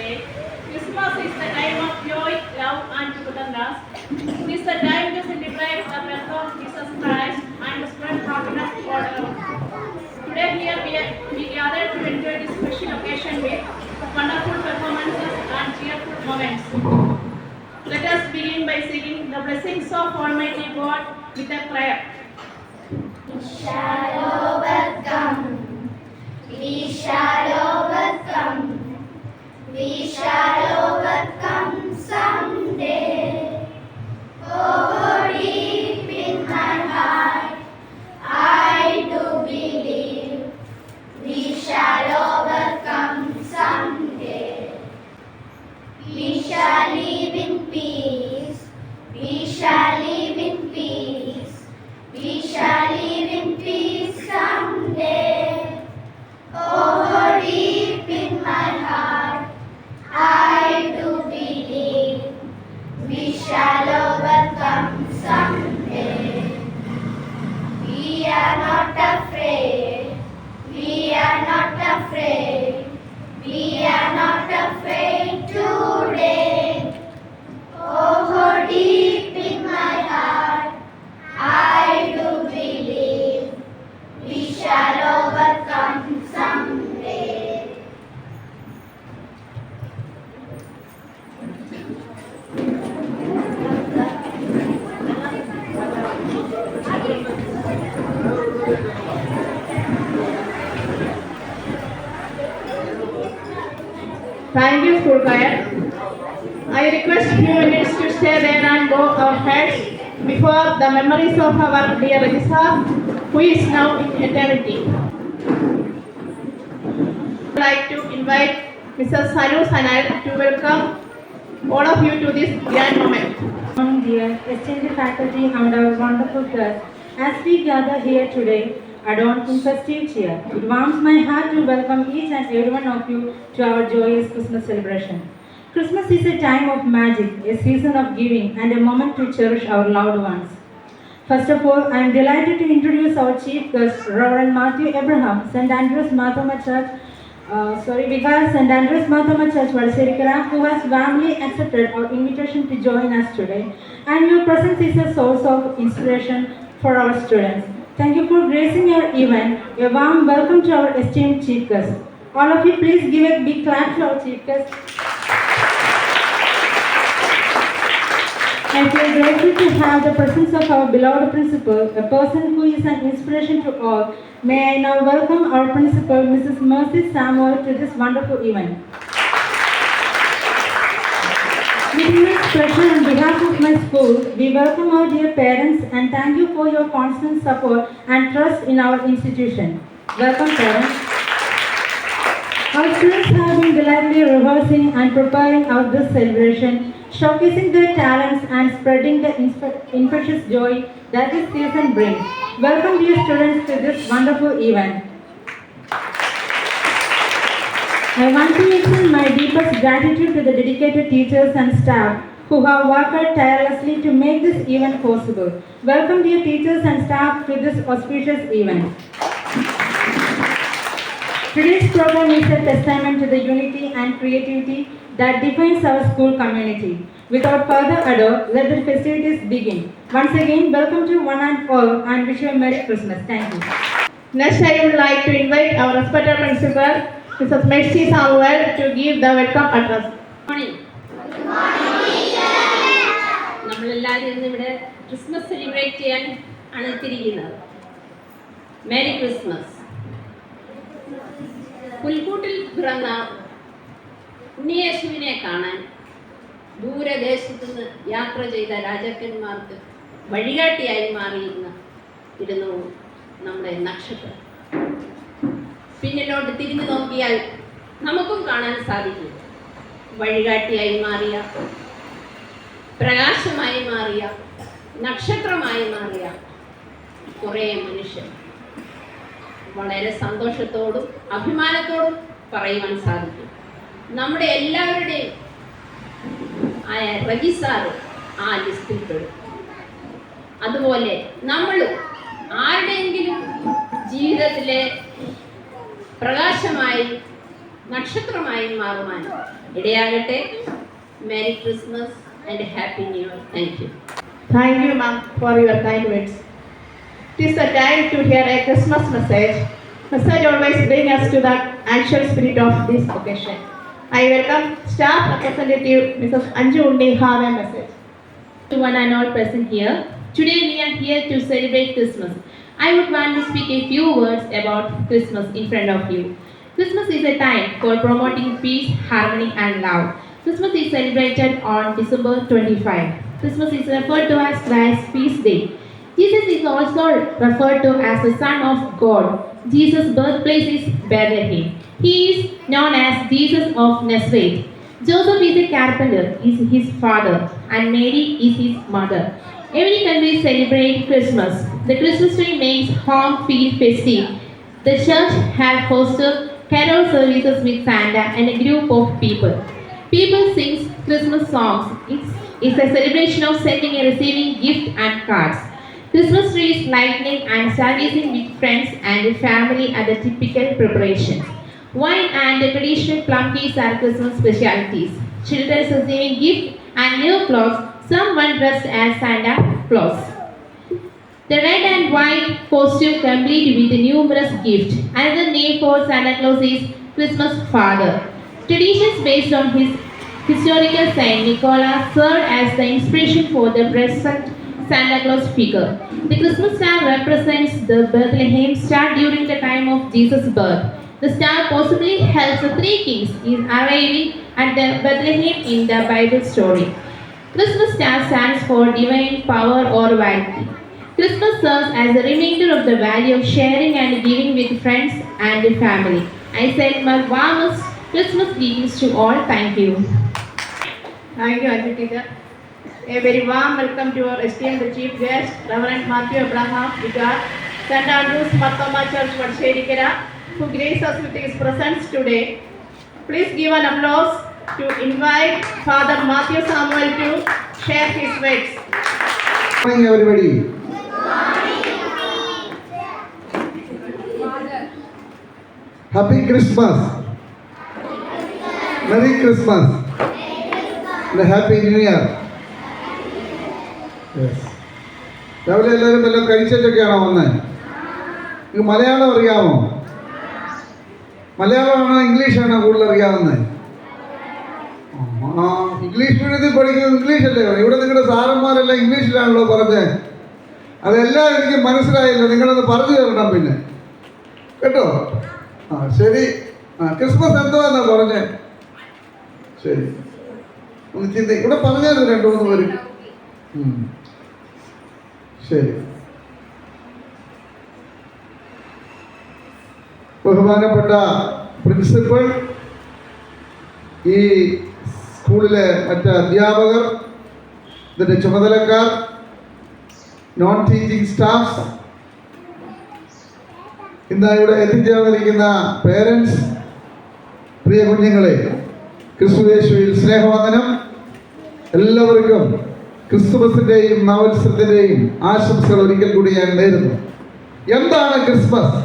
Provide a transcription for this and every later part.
today. Christmas is the time of joy, love, and togetherness. It is the time to celebrate the birth of Jesus Christ and to spread happiness to all around. Today here we gather to enjoy this special occasion with wonderful performances and cheerful moments. Let us begin by singing the blessings of Almighty God with a prayer. We shall overcome. We shall overcome. We shall overcome someday. Oh, deep in my heart, I do believe we shall overcome someday. We shall live in peace. We shall live in peace. We shall live in peace someday. Oh, deep in my heart, I do believe we shall overcome someday. We are not afraid. We are not afraid. We are not afraid today. Oh, deep in my heart, I do believe we shall overcome someday. Thank you, school choir. I request few minutes to stay there and bow our heads before the memories of our dear Regissa, who is now in eternity. I would like to invite Mrs. Sanu Sanal to welcome all of you to this grand moment. Dear esteemed faculty and our wonderful class, as we gather here today, adorned in festive cheer, it warms my heart to welcome each and every one of you to our joyous Christmas celebration. Christmas is a time of magic, a season of giving, and a moment to cherish our loved ones. First of all, I am delighted to introduce our chief guest, Reverend Matthew Abraham, St. Andrew's Mathoma Church, Vicar St. Andrew's Mathoma Church, Valserikara, who has warmly accepted our invitation to join us today. And your presence is a source of inspiration for our students. Thank you for gracing our event. A warm welcome to our esteemed chief guest. All of you, please give a big clap to our chief guest. I feel grateful to have the presence of our beloved principal, a person who is an inspiration to all. May I now welcome our principal, Mrs. Mercy Samuel, to this wonderful event. With immense pleasure on behalf of my school, we welcome our dear parents and thank you for your constant support and trust in our institution. Welcome, parents. Our students have been delightfully rehearsing and preparing our this celebration, showcasing their talents and spreading the infectious joy that this season brings. Welcome, dear students, to this wonderful event. I want to extend my deepest gratitude to the dedicated teachers and staff who have worked tirelessly to make this event possible. Welcome, dear teachers and staff, to this auspicious event. Today's program is a testament to the unity and creativity that defines our school community. Without further ado, let the festivities begin. Once again, welcome to one and all and wish you a Merry Christmas. Thank you. Next, I would like to invite our respected principal, Mrs. Mercy Samuel, to give the welcome address. Good morning. നമ്മളെല്ലാവരും ഇന്നിവിടെ Christmas celebrate ചെയ്യാൻ ആണ് എത്തിയിരിക്കുന്നത്. Merry Christmas. പുൽക്കൂട്ടിൽ പിറന്ന ഉണ്ണിയേശുവിനെ കാണാൻ ദൂരദേശത്തു നിന്ന് യാത്ര ചെയ്ത രാജാക്കന്മാർക്ക് വഴികാട്ടിയായി മാറിയിരുന്നു നമ്മുടെ നക്ഷത്രം. പിന്നിലോട്ട് തിരിഞ്ഞു നോക്കിയാൽ നമുക്കും കാണാൻ സാധിക്കും വഴികാട്ടിയായി മാറിയ, പ്രകാശമായി മാറിയ, നക്ഷത്രമായി മാറിയ കുറേ മനുഷ്യർ. വളരെ സന്തോഷത്തോടും അഭിമാനത്തോടും പറയുവാൻ സാധിക്കും. നമ്മുടെ എല്ലാവരുടെയും ആയ റജിസാറ് ആ ലിസ്റ്റിൽ പെടും. അതുപോലെ നമ്മൾ ആരുടെയെങ്കിലും ജീവിതത്തിലെ പ്രകാശമായി നക്ഷത്രമായി മാറുവാൻ ഇടയാകട്ടെ. Merry Christmas and happy new year. Thank you. Thank you, ma'am, for your kind words. It is the time to hear a Christmas message. Message always bring us to the actual spirit of this occasion. I welcome staff representative Mrs. Anju Undi have a message. To one and all present here. Today we are here to celebrate Christmas. I would want to speak a few words about Christmas in front of you. Christmas is a time for promoting peace, harmony and love. Christmas is celebrated on December 25. Christmas is referred to as Christ's feast day. Jesus is also referred to as the Son of God. Jesus' birthplace is Bethlehem. He is known as Jesus of Nazareth. Joseph is a carpenter, is his father, and Mary is his mother. Every country celebrates Christmas. The Christmas tree makes home feel festive. The church has hosted carol services with Santa and a group of people. People sing Christmas songs. It's a celebration of sending and receiving gifts and cards. Christmas trees lighting and stargazing with friends and family are the typical preparations. Wine and traditional plum cakes are Christmas specialties. Children receiving gifts and new clothes, someone dressed as Santa Claus. The red and white costume complete with numerous gifts. Another name for Santa Claus is Christmas Father. Traditions based on his historical Saint Nicholas served as the inspiration for the present Santa Claus figure. The Christmas star represents the Bethlehem star during the time of Jesus' birth. The star possibly helps the three kings in arriving at the Bethlehem in the Bible story. Christmas star stands for divine power or vanity. Christmas serves as a reminder of the value of sharing and giving with friends and family. I send my warmest Christmas greetings to all. Thank you. Thank you, Anju teacher. A very warm welcome to our esteemed chief guest, Reverend Matthew Abraham, Vicar, St. Andrew's Marthoma Church, Vadshedikara, who graced us with his presence today. Please give an applause to invite Father Matthew Samuel to share his words. Good morning, everybody. Happy Christmas. Merry Christmas. And a Happy New Year. Yes. രാവിലെ എല്ലാവരും വല്ലതും കഴിച്ചിട്ടൊക്കെയാണോ വന്നത്? നിങ്ങൾക്ക് മലയാളം അറിയാമോ? മലയാളമാണോ ഇംഗ്ലീഷാണോ കൂടുതൽ അറിയാവുന്നത്? English മീഡിയത്തിൽ പഠിക്കുന്നത് ഇംഗ്ലീഷല്ലേ? ഇവിടെ നിങ്ങളുടെ സാറന്മാരെല്ലാം ഇംഗ്ലീഷിലാണല്ലോ പറഞ്ഞത്. അതെല്ലാം എനിക്ക് മനസ്സിലായില്ല. നിങ്ങളൊന്ന് പറഞ്ഞു തരണം പിന്നെ, കേട്ടോ? ശരി. ക്രിസ്മസ് എന്തുവാന്നാ പറഞ്ഞേ? ശരി, ഒന്ന് ഇവിടെ പറഞ്ഞാൽ രണ്ടു മൂന്ന് പേര്. ശരി. ബഹുമാനപ്പെട്ട പ്രിൻസിപ്പൽ, ഈ സ്കൂളിലെ മറ്റ് അധ്യാപകർ, ഇതിൻ്റെ ചുമതലക്കാർ, നോൺ ടീച്ചിങ് സ്റ്റാഫ്, ഇന്ന് ഇവിടെ എത്തിച്ചേർന്നിരിക്കുന്ന പേരൻസ്, പ്രിയ കുഞ്ഞുങ്ങളെ, ക്രിസ്തുയേശുവിൽ സ്നേഹവന്ദനം. എല്ലാവർക്കും ക്രിസ്തുമസിൻ്റെയും നവത്സരത്തിൻ്റെയും ആശംസകൾ ഒരിക്കൽ കൂടി ഞാൻ നേരുന്നു. എന്താണ് ക്രിസ്മസ്?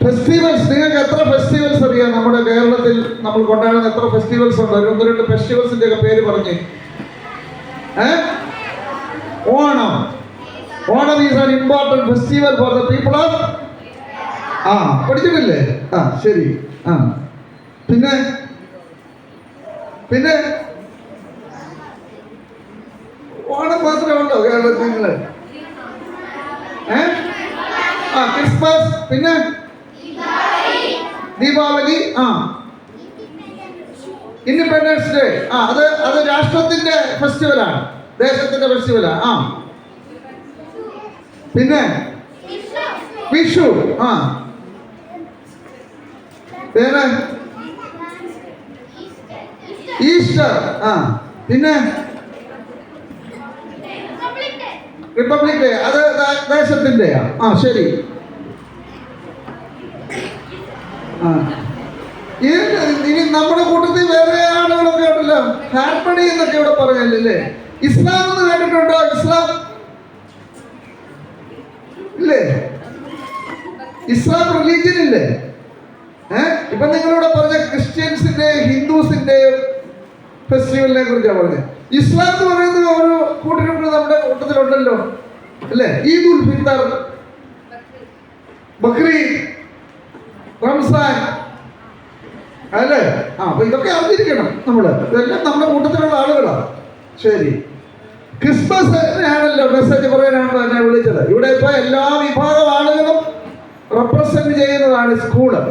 ഫെസ്റ്റിവൽസ്. നിങ്ങൾക്ക് എത്ര ഫെസ്റ്റിവൽസ് അറിയാം? നമ്മുടെ കേരളത്തിൽ നമ്മൾ കൊണ്ടാടുന്ന എത്ര ഫെസ്റ്റിവൽസ് ഉണ്ട്? ഒരു ഒന്ന് രണ്ട് ഫെസ്റ്റിവൽസിൻ്റെ ഒക്കെ പേര് പറഞ്ഞേ. Onam. Onam is an important festival for the people of. പഠിച്ചിട്ടില്ലേ? ശരി. പിന്നെ പിന്നെ ഓണം മാത്രമേ ഉണ്ടോ കേരളത്തിൽ? നിങ്ങൾ ക്രിസ്മസ്, പിന്നെ ദീപാവലി, ഇൻഡിപെൻഡൻസ് ഡേ. അത് രാഷ്ട്രത്തിന്റെ ഫെസ്റ്റിവലാണ്, ദേശത്തിന്റെ ഫെസ്റ്റിവലാണ്. പിന്നെ വിഷു. വേറെ ഈസ്റ്റർ. പിന്നെ റിപ്പബ്ലിക് ഡേ. അത് ദേശത്തിൻ്റെയാ. ശരി. ഇനി നമ്മുടെ കൂട്ടത്തിൽ വേറെ ആളുകളൊക്കെ ഉണ്ടല്ലോ. ഹാർമണി എന്നൊക്കെ ഇവിടെ പറഞ്ഞല്ലേ? ഇസ്ലാം എന്ന് കേട്ടിട്ടുണ്ടോ? ഇസ്ലാം ഇല്ലേ? ഇസ്ലാം റിലീജിയൻ ഇല്ലേ? ഇപ്പൊ നിങ്ങളിവിടെ പറഞ്ഞ ക്രിസ്ത്യൻസിന്റെ ഹിന്ദുസിന്റെ ഫെസ്റ്റിവലിനെ കുറിച്ചാണ് പറഞ്ഞത്. ഇസ്ലാം എന്ന് പറയുന്നത് ഒരു കൂട്ടിരിപ്പ് നമ്മുടെ കൂട്ടത്തിലുണ്ടല്ലോ അല്ലേ? ഈദ് ഉൽ ഫിത്തർ, ബക്രീദ്, റംസാൻ അല്ലേ? അപ്പൊ ഇതൊക്കെ അറിഞ്ഞിരിക്കണം നമ്മള്. ഇതെല്ലാം നമ്മുടെ കൂട്ടത്തിലുള്ള ആളുകളാണ്. ശരി, ക്രിസ്മസ് ആണല്ലോ മെസ്സേജ് പറയാനാണല്ലോ എന്നെ വിളിച്ചത്. ഇവിടെ ഇപ്പൊ എല്ലാ വിഭാഗം ആളുകളും റെപ്രസെന്റ് ചെയ്യുന്നതാണ് സ്കൂള്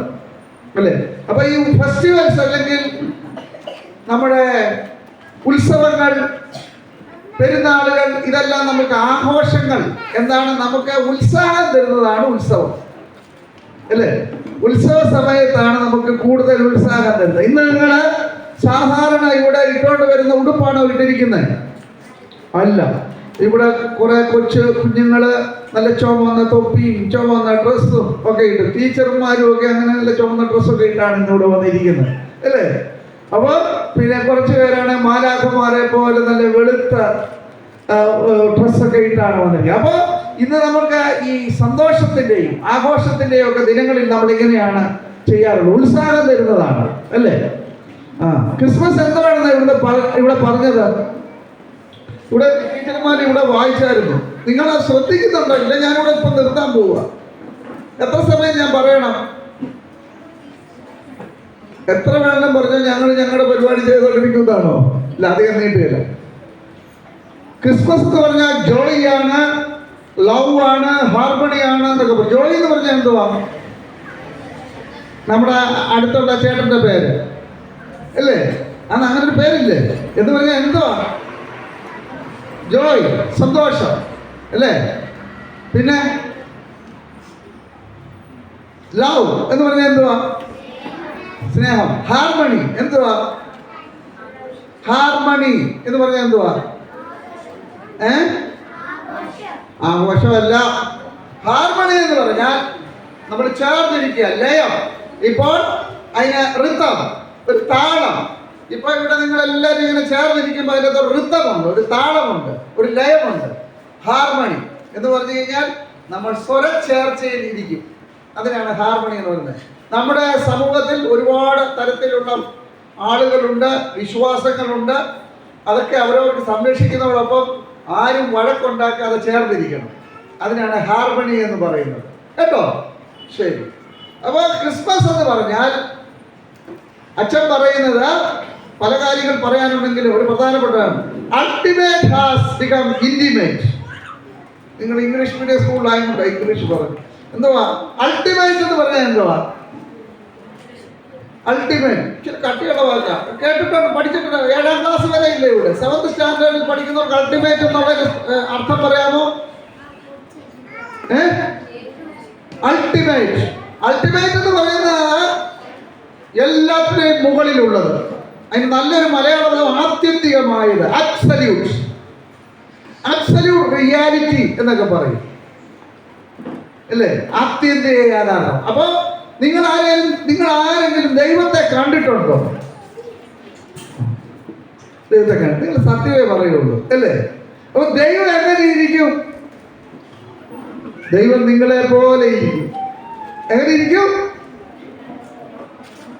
അല്ലേ? അപ്പൊ ഈ ഫെസ്റ്റിവൽസ് അല്ലെങ്കിൽ നമ്മുടെ ഉത്സവങ്ങൾ, പെരുന്നാളുകൾ, ഇതെല്ലാം നമുക്ക് ആഘോഷങ്ങൾ എന്താണ്, നമുക്ക് ഉത്സാഹം തരുന്നതാണ് ഉത്സവം അല്ലേ? ഉത്സവ സമയത്താണ് നമുക്ക് കൂടുതൽ ഉത്സാഹം തരുന്നത്. ഇന്ന് നിങ്ങൾ സാധാരണ ഇവിടെ ഇട്ടുകൊണ്ട് വരുന്ന ഉടുപ്പാണ് ഇട്ടിരിക്കുന്നത് അല്ല. ഇവിടെ കുറെ കൊച്ചു കുഞ്ഞുങ്ങള് നല്ല ചുവന്ന തൊപ്പിയും ചുവന്ന ഡ്രസ്സും ഒക്കെ ഇട്ട്, ടീച്ചർമാരും ഒക്കെ അങ്ങനെ നല്ല ചുവന്ന ഡ്രസ്സൊക്കെ ഇട്ടാണ് ഇന്നിവിടെ വന്നിരിക്കുന്നത് അല്ലേ? അപ്പോൾ പിന്നെ കുറച്ച് പേരാണ് മാലാഖമാരെ പോലെ നല്ല വെളുത്ത ഡ്രസ്സൊക്കെ ഇട്ടാണ് വന്നിരിക്കുന്നത്. അപ്പോൾ ഇന്ന് നമുക്ക് ഈ സന്തോഷത്തിന്റെയും ആഘോഷത്തിന്റെയും ഒക്കെ ദിനങ്ങളിൽ നമ്മൾ ഇങ്ങനെയാണ് ചെയ്യാറുള്ളത്. ഉത്സാഹം തരുന്നതാണ് അല്ലേ? ക്രിസ്മസ് എന്താണെന്ന് ഇവിടെ പറഞ്ഞത്, ഇവിടെ ടീച്ചർമാർ ഇവിടെ വായിച്ചായിരുന്നു. നിങ്ങൾ ശ്രദ്ധിക്കുന്നുണ്ടോ? ഇല്ല, ഞാനിവിടെ ഇപ്പൊ നിർത്താൻ പോവുക. എത്ര സമയം ഞാൻ പറയണം? എത്ര വേണം പറഞ്ഞാൽ ഞങ്ങളുടെ പരിപാടി ചെയ്തുകൊണ്ടിരിക്കുന്നതാണോ? ഇല്ല, അധികം നീട്ടുകയില്ല. ക്രിസ്മസ് എന്ന് പറഞ്ഞാൽ ജോയ് ആണ്, ലവ് ആണ്, ഹാർമണി ആണ് എന്നൊക്കെ പറയും. ജോയ് എന്ന് പറഞ്ഞാൽ എന്തുവാ? നമ്മുടെ അടുത്തുള്ള ചേട്ടന്റെ പേര് അല്ലേ? അന്ന് അങ്ങനെ ഒരു പേരില്ലേ? എന്ന് പറഞ്ഞാൽ എന്തുവാ? ജോയ്, സന്തോഷം അല്ലേ? പിന്നെ ലവ് എന്ന് പറഞ്ഞാൽ എന്തുവാ? സ്നേഹം. ഹാർമണി എന്തുവാ? ഹാർമണി എന്ന് പറഞ്ഞാൽ എന്തുവാ? ആഘോഷമല്ല. ഹാർമണി എന്ന് പറഞ്ഞാൽ നമ്മൾ ചേർന്നിരിക്കുക, ലയം. ഇപ്പോൾ അതിന് ഋതം, ഒരു താളം. ഇപ്പൊ ഇവിടെ നിങ്ങൾ എല്ലാവരും ഇങ്ങനെ ചേർന്നിരിക്കുമ്പോൾ അതിനകത്ത് ഒരു ഋതമുണ്ട്, ഒരു താളമുണ്ട്, ഒരു ലയമുണ്ട്. ഹാർമണി എന്ന് പറഞ്ഞു കഴിഞ്ഞാൽ നമ്മൾ സ്വരച്ചേർച്ചയിൽ ഇരിക്കും. അതിനാണ് ഹാർമണി എന്ന് പറയുന്നത്. നമ്മുടെ സമൂഹത്തിൽ ഒരുപാട് തരത്തിലുള്ള ആളുകളുണ്ട്, വിശ്വാസങ്ങളുണ്ട്. അതൊക്കെ അവരവർക്ക് സംരക്ഷിക്കുന്നതോടൊപ്പം ആരും വഴക്കുണ്ടാക്കാതെ ചേർന്നിരിക്കണം. അതിനാണ് ഹാർമണി എന്ന് പറയുന്നത് കേട്ടോ. ശരി, അപ്പോൾ ക്രിസ്മസ് എന്ന് പറഞ്ഞാൽ അച്ഛൻ പറയുന്നത് പല കാര്യങ്ങൾ പറയാനുണ്ടെങ്കിലും ഒരു പ്രധാനപ്പെട്ടതാണ്. Ultimate has become intimate. നിങ്ങൾ ഇംഗ്ലീഷ് മീഡിയം സ്കൂളിലായതുകൊണ്ട് ഇംഗ്ലീഷ് പറഞ്ഞു. എന്തുവാ അൾട്ടിമേറ്റ് എന്ന് പറഞ്ഞാൽ? എന്തുവാ അൾട്ടിമേറ്റ്? ഇച്ചിരി കട്ടിയുള്ള വാക്കാ. കേട്ടിട്ടുണ്ട്, പഠിച്ചിട്ടുണ്ട്. 7ാം ക്ലാസ് വരെ ഇല്ല ഇവിടെ. 7th സ്റ്റാൻഡേർഡിൽ പഠിക്കുന്നവർക്ക് അൾട്ടിമേറ്റ് എന്നുള്ള അർത്ഥം പറയാമോ? അൾട്ടിമേറ്റ്, അൾട്ടിമേറ്റ് എന്ന് പറയുന്നത് എല്ലാത്തിനെയും മുകളിലുള്ളത്. അതിന് നല്ലൊരു മലയാള പദം ആത്യന്തികമായത്, അബ്സല്യൂട്ട്, അബ്സല്യൂട്ട് റിയാലിറ്റി എന്നൊക്കെ പറയും അല്ലേ? ആത്യന്തിക യാഥാർത്ഥ്യം. അപ്പൊ നിങ്ങൾ ആരെങ്കിലും ദൈവത്തെ കണ്ടിട്ടുണ്ടോ? ദൈവത്തെ കണ്ടു, നിങ്ങൾ സത്യമേ പറയുള്ളൂ അല്ലേ? അപ്പൊ ദൈവം എങ്ങനെ ഇരിക്കും? ദൈവം നിങ്ങളെ പോലെ ഇരിക്കും. എങ്ങനെ ഇരിക്കും?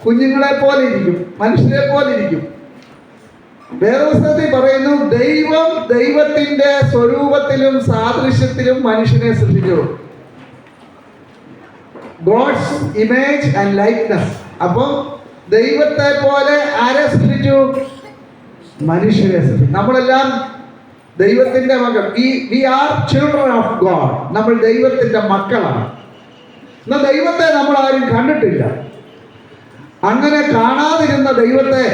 കുഞ്ഞുങ്ങളെ പോലെ ഇരിക്കും, മനുഷ്യരെ പോലെ ഇരിക്കും. വേദപുസ്തകത്തിൽ പറയുന്നു, ദൈവം ദൈവത്തിന്റെ സ്വരൂപത്തിലും സാദൃശ്യത്തിലും മനുഷ്യനെ സൃഷ്ടിച്ചു. God's image and likeness. അപ്പം ദൈവത്തെ പോലെ ആരെ സൃഷ്ടിച്ചു? മനുഷ്യരെ സൃഷ്ടിച്ചു. നമ്മളെല്ലാം ദൈവത്തിന്റെ മക്കൾ. We are children of God. നമ്മൾ ദൈവത്തിന്റെ മക്കളാണ്. എന്നാൽ ദൈവത്തെ നമ്മൾ ആരും കണ്ടിട്ടില്ല. അങ്ങനെ കാണാതിരുന്ന ദൈവത്തെ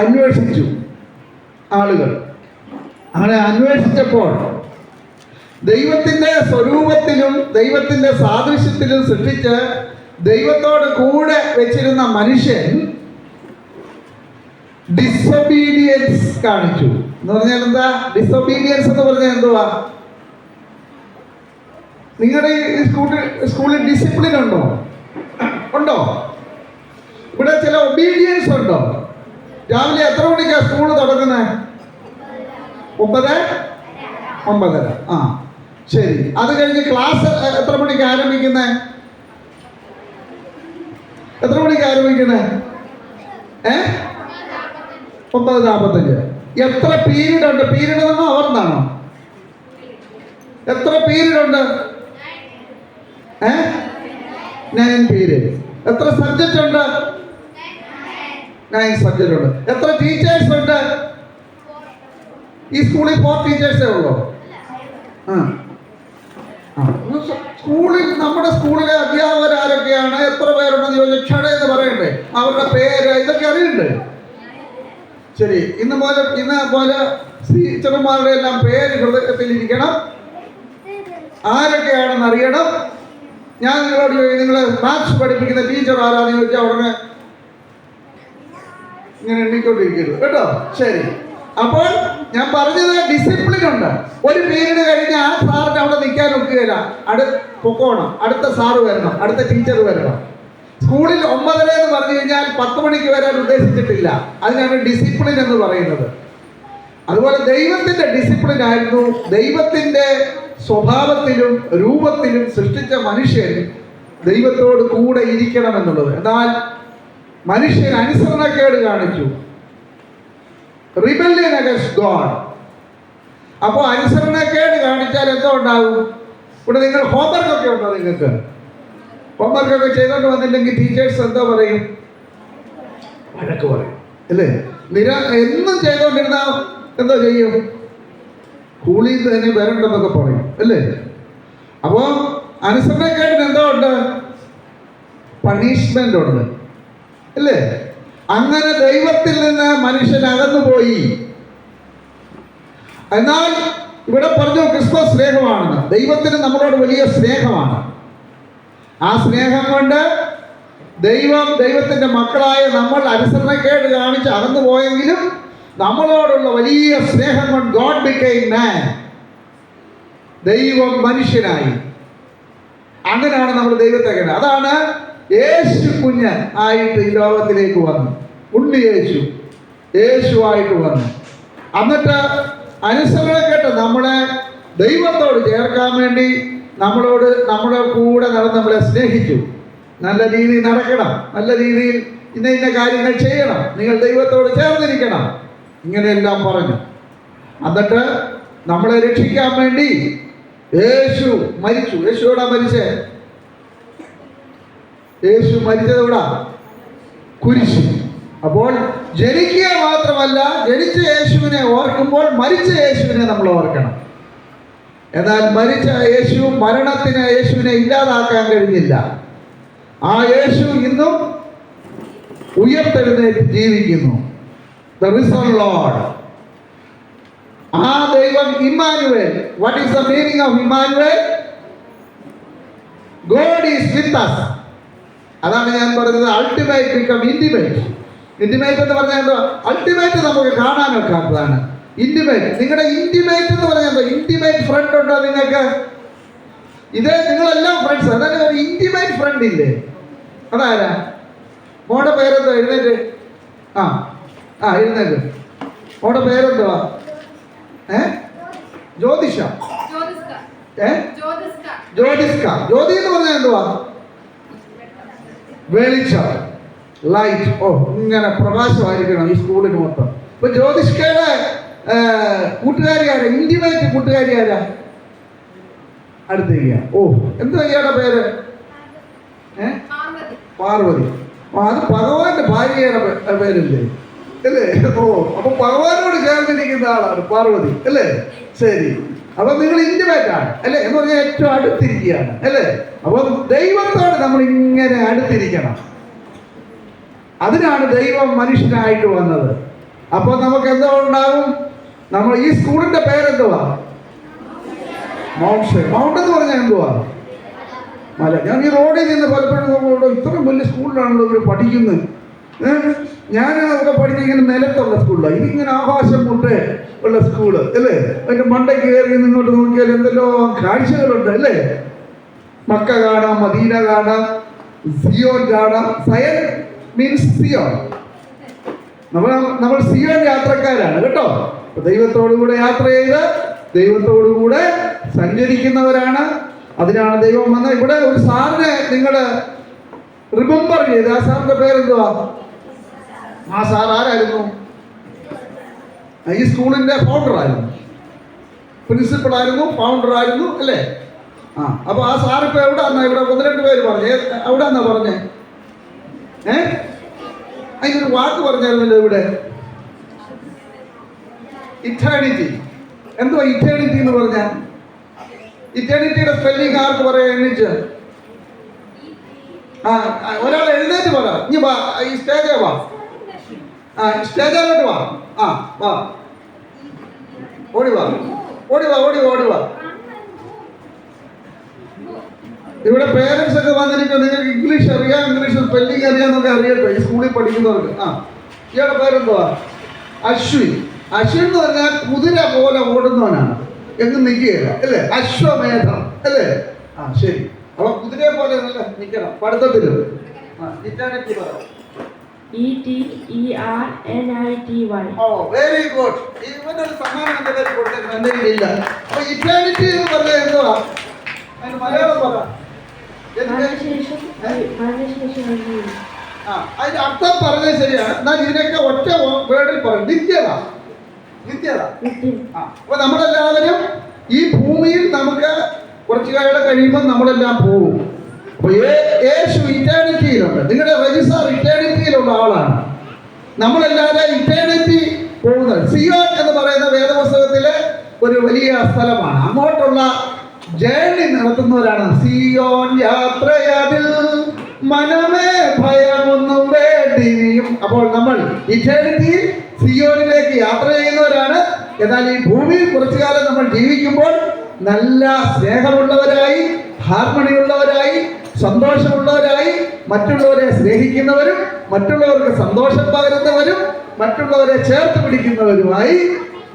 അന്വേഷിച്ചു ആളുകൾ. അങ്ങനെ അന്വേഷിച്ചപ്പോൾ ദൈവത്തിന്റെ സ്വരൂപത്തിലും ദൈവത്തിന്റെ സാദൃശ്യത്തിലും സൃഷ്ടിച്ച് ദൈവത്തോട് കൂടെ വെച്ചിരുന്ന മനുഷ്യൻ ഡിസൊബീഡിയൻസ് കാണിച്ചു. എന്ന് പറഞ്ഞാൽ എന്താ ഡിസൊബീഡിയൻസ് എന്ന് പറഞ്ഞാൽ എന്തുവാ? നിങ്ങളുടെ ഈ സ്കൂളിൽ ഡിസിപ്ലിൻ ഉണ്ടോ? ഉണ്ടോ? ഇവിടെ ചില ഒബീഡിയൻസ് ഉണ്ടോ? രാവിലെ എത്ര മണിക്കാണ് സ്കൂൾ തുടങ്ങുന്നത്? 9:30. ശരി, അത് കഴിഞ്ഞ് ക്ലാസ് എത്ര മണിക്ക് ആരംഭിക്കുന്നത്? എത്ര മണിക്ക് ആരംഭിക്കുന്നത്? 9:45. എത്ര പീരീഡ് ഉണ്ട്? പീരീഡ് എന്നോ അവർ എന്നാണോ? എത്ര പീരീഡ് ഉണ്ട്? 9 പീരീഡ്. എത്ര സബ്ജക്റ്റ് ഉണ്ട്? 9 സബ്ജക്റ്റ് ഉണ്ട്. എത്ര ടീച്ചേഴ്സ് ഉണ്ട്? ഈ സ്കൂളിൽ 4 ടീച്ചേഴ്സേ ഉള്ളൂ. സ്കൂളിൽ, നമ്മുടെ സ്കൂളിലെ അധ്യാപകർ ആരൊക്കെയാണ്? എത്ര പേരുണ്ടെന്ന് ചോദിച്ചാൽ ക്ഷണ എന്ന് പറയണ്ടേ? അവരുടെ പേര് ഇതൊക്കെ അറിയണ്ടേ? ശരി, ഇന്ന് പോലെ ടീച്ചർമാരുടെ എല്ലാം പേര് ഹൃദയത്തിലിരിക്കണം. ആരൊക്കെയാണെന്ന് അറിയണം. ഞാൻ നിങ്ങളോട് നിങ്ങൾ മാത്സ് പഠിപ്പിക്കുന്ന ടീച്ചർ ആരാന്ന് ചോദിച്ചാൽ ഉടനെ ഇങ്ങനെ എണ്ണിക്കൊണ്ടിരിക്കരുത് കേട്ടോ. ശരി, അപ്പോൾ ഞാൻ പറഞ്ഞത് ഡിസിപ്ലിൻ ഉണ്ട്. ഒരു പീരീഡ് കഴിഞ്ഞ് ആ സാറിന് അവിടെ നിൽക്കാൻ ഒക്കുകയില്ല. പൊക്കോണം, അടുത്ത സാറ് വരണം, അടുത്ത ടീച്ചർ വരണം. സ്കൂളിൽ 9:30 എന്ന് പറഞ്ഞു കഴിഞ്ഞാൽ 10 മണിക്ക് വരാൻ ഉദ്ദേശിച്ചിട്ടില്ല. അതിനാണ് ഡിസിപ്ലിൻ എന്ന് പറയുന്നത്. അതുപോലെ ദൈവത്തിന്റെ ഡിസിപ്ലിൻ ആയിരുന്നു ദൈവത്തിന്റെ സ്വഭാവത്തിലും രൂപത്തിലും സൃഷ്ടിച്ച മനുഷ്യൻ ദൈവത്തോട് കൂടെ ഇരിക്കണം എന്നുള്ളത്. എന്നാൽ മനുഷ്യൻ അനുസരണക്കേട് കാണിച്ചു, റിബല്യൻ അഗൈൻസ്റ്റ് ഗോഡ്. അപ്പോൾ അനുസരണക്കേട് കാണിച്ചാൽ എന്തോ ഉണ്ടാവും? ഇവിടെ നിങ്ങൾ ഹോംവർക്കൊക്കെ ഉണ്ടോ? നിങ്ങൾക്ക് ഹോംവർക്കൊക്കെ ചെയ്തോണ്ട് വന്നില്ലെങ്കിൽ ടീച്ചേഴ്സ് എന്തോ പറയും? വഴക്ക് പറയും അല്ലേ? എന്നും ചെയ്തോണ്ടിരുന്ന എന്തോ ചെയ്യും? സ്കൂളിൽ തന്നെ വരണ്ടെന്നൊക്കെ പറയും അല്ലേ? അപ്പോൾ അനുസരണക്കേടിന് എന്തോ ഉണ്ട്? പണിഷ്മെന്റ് ഉണ്ട് അല്ലേ? അങ്ങനെ ദൈവത്തിൽ നിന്ന് മനുഷ്യൻ അകന്നുപോയി. എന്നാൽ ഇവിടെ പറഞ്ഞു ക്രിസ്തുവ സ്നേഹമാണെന്ന്. ദൈവത്തിന് നമ്മളോട് വലിയ സ്നേഹമാണ്. ആ സ്നേഹം കൊണ്ട് ദൈവത്തിന്റെ മക്കളായ നമ്മൾ അനുസരണക്കേട് കാണിച്ച് അകന്നു പോയെങ്കിലും നമ്മളോടുള്ള വലിയ സ്നേഹം കൊണ്ട് God became man. ദൈവം മനുഷ്യനായി. അങ്ങനെയാണ് നമ്മൾ ദൈവത്തെ കണ്ടത്. അതാണ് യേശു കുഞ്ഞൻ ആയിട്ട് ഈ ലോകത്തിലേക്ക് വന്നു. ഉണ്ണി യേശുവായിട്ട് വന്നു. എന്നിട്ട് അനുസരണക്കേട്ട് നമ്മളെ ദൈവത്തോട് ചേർക്കാൻ വേണ്ടി നമ്മുടെ കൂടെ നടന്ന് നമ്മളെ സ്നേഹിച്ചു. നല്ല രീതിയിൽ നടക്കണം, നല്ല രീതിയിൽ ഇന്ന കാര്യങ്ങൾ ചെയ്യണം, നിങ്ങൾ ദൈവത്തോട് ചേർന്നിരിക്കണം, ഇങ്ങനെയെല്ലാം പറഞ്ഞു. എന്നിട്ട് നമ്മളെ രക്ഷിക്കാൻ വേണ്ടി യേശു മരിച്ചു. യേശു എവിടാ മരിച്ചേ? യേശു മരിച്ചത് എവിടാ? കുരിശ്. അപ്പോൾ ജനിക്കുക മാത്രമല്ല, ജനിച്ച യേശുവിനെ ഓർക്കുമ്പോൾ മരിച്ച യേശുവിനെ നമ്മൾ ഓർക്കണം. എന്നാൽ മരിച്ച മരണത്തിന് യേശുവിനെ ഇല്ലാതാക്കാൻ കഴിഞ്ഞില്ല. ആ യേശു ഇന്നും ഉയർത്തെഴുന്നേറ്റ് ജീവിക്കുന്നു. The risen Lord. ആ ദൈവം Emmanuel. What is the meaning of Emmanuel? God is with us. അതാണ് ഞാൻ പറഞ്ഞത്. Ultimate become intimate. ഇന്റിമേറ്റ് എന്ന് പറഞ്ഞാൽ എന്തോ? അൾട്ടിമേറ്റ് നമുക്ക് കാണാനൊക്കാത്തതാണ്. ഇന്റിമേറ്റ്, നിങ്ങളുടെ ഇന്റിമേറ്റ് എന്ന് പറഞ്ഞാൽ എന്തോ? ഇന്റിമേറ്റ് ഫ്രണ്ട് ഉണ്ടോ നിങ്ങൾക്ക്? ഇതേ നിങ്ങളെല്ലാം ഫ്രണ്ട്സ്. അതായത് ഒരു ഇന്റിമേറ്റ് ഫ്രണ്ട് ഇല്ലേ? അതാരാ? മോടെ പേരെന്തോ? എഴുന്നേറ്റ്. എഴുന്നേറ്റ്. മോടെ പേരെന്തുവാ? ജ്യോതിഷ. ജ്യോതിസ്ക. ജ്യോതി എന്ന് പറഞ്ഞാൽ എന്തുവാ? വെളിച്ചം, ലൈറ്റ്. ഇങ്ങനെ പ്രകാശമായിരിക്കണം ഈ സ്കൂളിന് മൊത്തം. ഇപ്പൊ ജ്യോതിഷ്കയുടെ കൂട്ടുകാരി ആരാ? ഇന്റിമേറ്റ് കൂട്ടുകാരി ആരാ? അടുത്തേക്ക്. എന്താ ഇയാളുടെ പേര്? പാർവതി. അത് ഭഗവാന്റെ ഭാര്യയുടെ പേരില്ലേ അല്ലേ? അപ്പൊ ഭഗവാനോട് ചേർന്നിരിക്കുന്ന ആളാണ് പാർവതി അല്ലേ? ശരി, അപ്പൊ നിങ്ങൾ ഇന്റിമേറ്റ് ആണ് അല്ലേ? എന്ന് പറഞ്ഞാൽ ഏറ്റവും അടുത്തിരിക്കുകയാണ് അല്ലേ? അപ്പൊ ദൈവത്തോട് നമ്മൾ ഇങ്ങനെ അടുത്തിരിക്കണം. അതിനാണ് ദൈവം മനുഷ്യനായിട്ട് വന്നത്. അപ്പൊ നമുക്ക് എന്തോ ഉണ്ടാകും? നമ്മൾ ഈ സ്കൂളിന്റെ പേരെന്തുവാ? മൗണ്ട്. മൗണ്ട് എന്ന് പറഞ്ഞാൽ എന്തുവാ? മല. ഞാൻ ഈ റോഡിൽ നിന്ന് പലപ്പോഴും നോക്കുമ്പോൾ ഇത്രയും വലിയ സ്കൂളിലാണല്ലോ ഇവർ പഠിക്കുന്നത്. ഞാൻ ഒക്കെ പഠിച്ചിങ്ങനെ നിലത്തുള്ള സ്കൂളിലാണ്. ഇതിങ്ങനെ ആകാശം മുട്ടേ ഉള്ള സ്കൂള് അല്ലേ? അതിന്റെ മണ്ടയ്ക്ക് കയറി നിങ്ങോട്ട് നോക്കിയാൽ എന്തെല്ലോ കാഴ്ചകളുണ്ട് അല്ലേ? മക്ക കാണാം, മദീന കാണാം, സിയോൻ കാണാം. സയൻ മീൻസ് സിയോൻ. നമ്മൾ സിയോൻ യാത്രക്കാരാണ് കേട്ടോ. ദൈവത്തോടു കൂടെ യാത്ര ചെയ്ത് ദൈവത്തോടുകൂടെ സഞ്ചരിക്കുന്നവരാണ്. അതിനാണ് ദൈവം വന്ന് ഇവിടെ ഒരു സാറിനെ നിങ്ങൾ റിമെമ്പർ ചെയ്ത്. ആ സാറിന്റെ പേരെന്തുവാ? ആ സാർ ആരായിരുന്നു? ഈ സ്കൂളിന്റെ ഫൗണ്ടർ ആയിരുന്നു, പ്രിൻസിപ്പൾ ആയിരുന്നു, ഫൗണ്ടർ ആയിരുന്നു അല്ലേ? അപ്പൊ ആ സാറിപ്പോ എവിടെ വന്നാ? ഇവിടെ 1-2 പേര് പറഞ്ഞേ. എവിടെ വന്നാ പറഞ്ഞേ? അതിനൊരു വാക്ക് പറഞ്ഞായിരുന്നല്ലോ ഇവിടെ, ഇറ്റേണിറ്റി. എന്തുവാ ഇറ്റേണിറ്റി എന്ന് പറഞ്ഞാൽ? ഇറ്റേണിറ്റിയുടെ സ്പെല്ലിംഗ് ആർക്ക് പറയാൻ എണ്ണിച്ച്? ഒരാൾ എഴുന്നേറ്റ് പറ. ഇനി വാ, ഈ സ്റ്റേജേ വാ, സ്റ്റേജിലോട്ട് വാ. വാ, ഓടി വാ, ഓടി വാ, ഓടി വാ, ഓടി വാ. ഇവിടെ പേരൻസ് ഒക്കെ വന്നിരിക്കും. നിങ്ങൾക്ക് ഇംഗ്ലീഷ് അറിയാം, ഇംഗ്ലീഷ് സ്പെല്ലിംഗ് അറിയാമെന്നൊക്കെ അറിയട്ടെ ഈ സ്കൂളിൽ പഠിക്കുന്നവർക്ക്. ഇയാളുടെ പേരെന്തുവാ? അശ്വിൻ. അശ്വിൻ എന്ന് പറഞ്ഞാൽ കുതിര പോലെ ഓടുന്നവനാണ്, എങ്ങും നിൽക്കുകയില്ല അല്ലേ? അശ്വമേധം അല്ലേ? ശരി. അപ്പൊ കുതിരയെ പോലെ നല്ല നിൽക്കണം പഠിത്തത്തിൽ. ഇറ്റാലിറ്റി പറ. ETERNITY. Very good. ഇവനൊരു സമ്മാനം എന്റെ പേര് കൊടുത്തേക്കണം, എന്റെ കയ്യിലില്ല. അപ്പൊ ഇറ്റാലിറ്റി എന്ന് പറഞ്ഞാൽ എന്തുവാ? അതിന് മലയാളം പറ. അതിന്റെ അർത്ഥം പറഞ്ഞത് ശരിയാണ്. എന്നാൽ ഇതിനൊക്കെ ഒറ്റ വേർഡിൽ പറയും. നിത്യത. നിത്യത. അപ്പൊ നമ്മളെല്ലാവരും ഈ ഭൂമിയിൽ നമുക്ക് കുറച്ചു കാലം കഴിയുമ്പോൾ നമ്മളെല്ലാം പോകും. അപ്പൊ യേശു ഇറ്റേണിറ്റിയിലുണ്ട്. നിങ്ങളുടെ രജിസ്റ്റാർ ഇറ്റേണിറ്റിയിലുള്ള ആളാണ്. നമ്മളെല്ലാവരും ഇറ്റേണിറ്റി പോകുന്നത്. സിയോൻ എന്ന് പറയുന്ന വേദപുസ്തകത്തിലെ ഒരു വലിയ സ്ഥലമാണ്. അങ്ങോട്ടുള്ള ജേർണി നടത്തുന്നവരാണ്. സിയോൻ യാത്രയതിൽ മനമേ ഭയമൊന്നും വേണ്ടിയും. അപ്പോൾ നമ്മൾ ഇറ്റേണിറ്റി സിയോനിലേക്ക് യാത്ര ചെയ്യുന്നവരാണ്. എന്നാൽ ഈ ഭൂമിയിൽ കുറച്ചു കാലം നമ്മൾ ജീവിക്കുമ്പോൾ നല്ല സ്നേഹമുള്ളവരായി, ഹാർമണിയുള്ളവരായി, സന്തോഷമുള്ളവരായി, മറ്റുള്ളവരെ സ്നേഹിക്കുന്നവരും മറ്റുള്ളവർക്ക് സന്തോഷം പകരുന്നവരും മറ്റുള്ളവരെ ചേർത്ത് പിടിക്കുന്നവരുമായി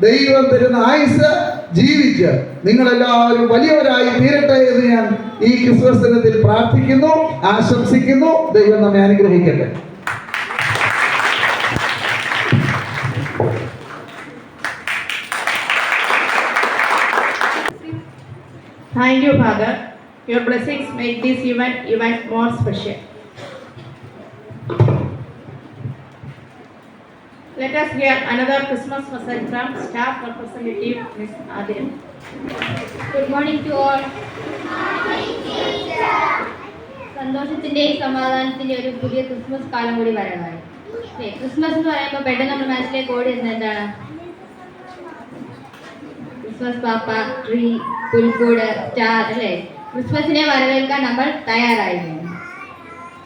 ദൈവം തരുന്ന ആയുസ് ജീവിച്ച് നിങ്ങളെല്ലാവരും വലിയവരായി തീരട്ടെ എന്ന് ഞാൻ ഈ ക്രിസ്മസ് ദിനത്തിൽ പ്രാർത്ഥിക്കുന്നു, ആശംസിക്കുന്നു. ദൈവം നമ്മെ അനുഗ്രഹിക്കട്ടെ. Thank you, Father. Your blessings make this event even more special. Let us hear another Christmas message from staff representative Ms. Adil. Good morning to all. സന്തോഷത്തിന്റെയും സമാധാനത്തിന്റെയും ഒരു പുതിയ ക്രിസ്മസ് കാലം കൂടി വരവായി. ക്രിസ്മസ് എന്ന് പറയുമ്പോൾ പെട്ടെന്ന് നമ്മുടെ മനസ്സിലേക്ക് ഓടി വരുന്നത് എന്താണ്? ക്രിസ്മസ് പാപ്പ, ട്രീ, പുൽക്കൂട്, സ്റ്റാർ അല്ലേ? ക്രിസ്മസിനെ വരവേൽക്കാൻ നമ്മൾ തയ്യാറായിരുന്നു.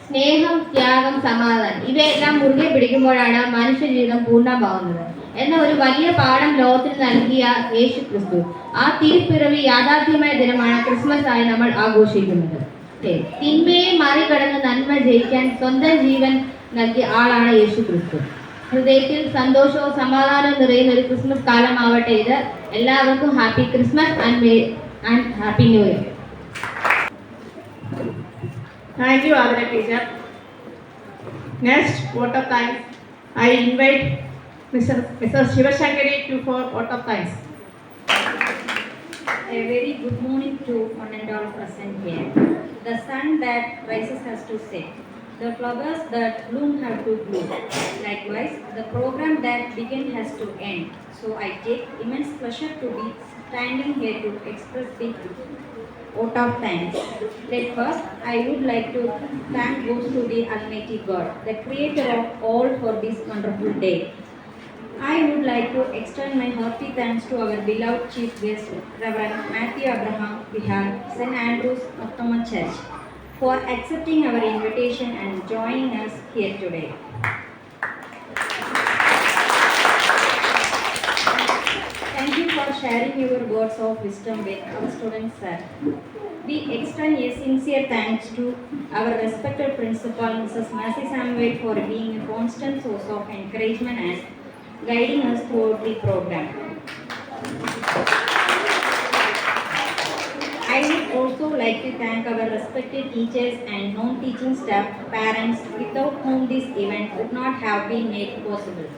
സ്നേഹം, ത്യാഗം, സമാധാനം ഇവയെല്ലാം മുറുകെ പിടിക്കുമ്പോഴാണ് മനുഷ്യ ജീവിതം പൂർണ്ണമാവുന്നത് എന്ന ഒരു വലിയ പാഠം ലോകത്തിന് നൽകിയ യേശു ക്രിസ്തു. ആ തിരുപ്പിറവി യാഥാർത്ഥ്യമായ ദിനമാണ് ക്രിസ്മസ് ആയി നമ്മൾ ആഘോഷിക്കുന്നത്. തിന്മയെ മറികടന്ന് നന്മ ജയിക്കാൻ സ്വന്തം ജീവൻ നൽകിയ ആളാണ് യേശു ക്രിസ്തു. ഹൃദയത്തിൽ സന്തോഷവും സമാധാനവും നിറയുന്ന ഒരു ക്രിസ്മസ് കാലമാവട്ടെ ഇത്. എല്ലാവർക്കും happy Christmas and happy new year. Thank you, Adila teacher. Next, vote of thanks. I invite Mrs. Shivashankari for vote of thanks. A very good morning to one and all present here. The sun that rises has to set. The flowers that bloom have to bloom. Likewise, the program that began has to end. So I take immense pleasure to be standing here to express the vote of thanks. Let first, I would like to thank goes to the Almighty God, the Creator of all, for this wonderful day. I would like to extend my hearty thanks to our beloved Chief Guest, Reverend Matthew Abraham Bihar, St. Andrew's Uttama Church, for accepting our invitation and joining us here today. Thank you for sharing your words of wisdom with our students, sir. We extend a sincere thanks to our respected principal, Mrs. Mercy Samuel, for being a constant source of encouragement and guiding us throughout the program. I would also like to thank our respected teachers and non-teaching staff, parents, without whom this event would not have been made possible.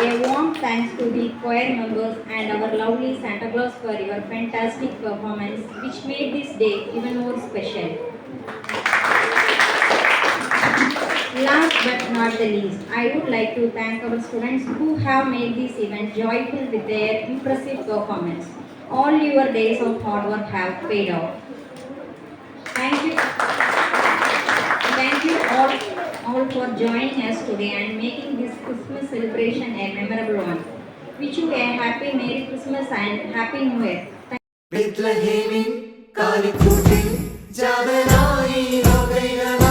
A A warm thanks to the choir members and our lovely Santa Claus for your fantastic performance, which made this day even more special. Last but not the least, I would like to thank our students who have made this event joyful with their impressive performance. All your days of hard work have paid off. Thank you. Thank you all for joining us today and making this Christmas celebration a memorable one. Wish you a happy Merry Christmas and Happy New Year. ബെത്ലഹേമിൻ കാലിക്കൂട്ടിൽ ജാതനായി ലോകൈകനായി